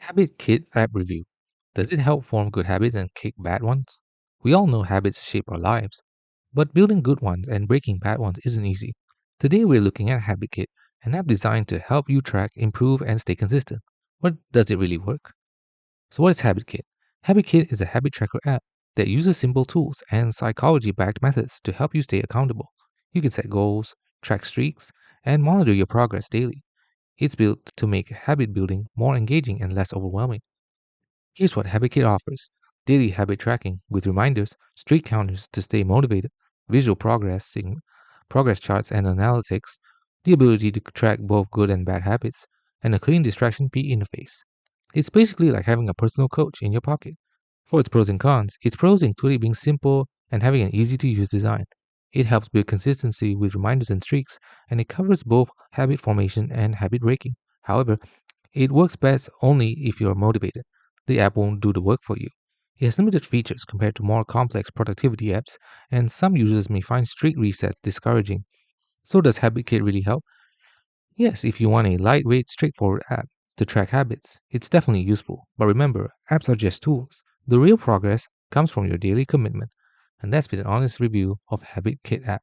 Habit Kit app review. Does it help form good habits and kick bad ones? We all know habits shape our lives, but building good ones and breaking bad ones isn't easy. Today we're looking at Habit Kit, an app designed to help you track, improve, and stay consistent. But does it really work? So what is Habit Kit? Habit Kit is a habit tracker app that uses simple tools and psychology-backed methods to help you stay accountable. You can set goals, track streaks, and monitor your progress daily. It's built to make habit building more engaging and less overwhelming. Here's what HabitKit offers: daily habit tracking with reminders, streak counters to stay motivated, visual progress charts and analytics, the ability to track both good and bad habits, and a clean distraction free interface. It's basically like having a personal coach in your pocket. For its pros and cons, its pros include it being simple and having an easy to use design. It helps build consistency with reminders and streaks, and it covers both habit formation and habit breaking. However, it works best only if you're motivated. The app won't do the work for you. It has limited features compared to more complex productivity apps, and some users may find strict resets discouraging. So, does HabitKit really help? Yes, if you want a lightweight, straightforward app to track habits, it's definitely useful. But remember, apps are just tools. The real progress comes from your daily commitment. And that's been an honest review of HabitKit app.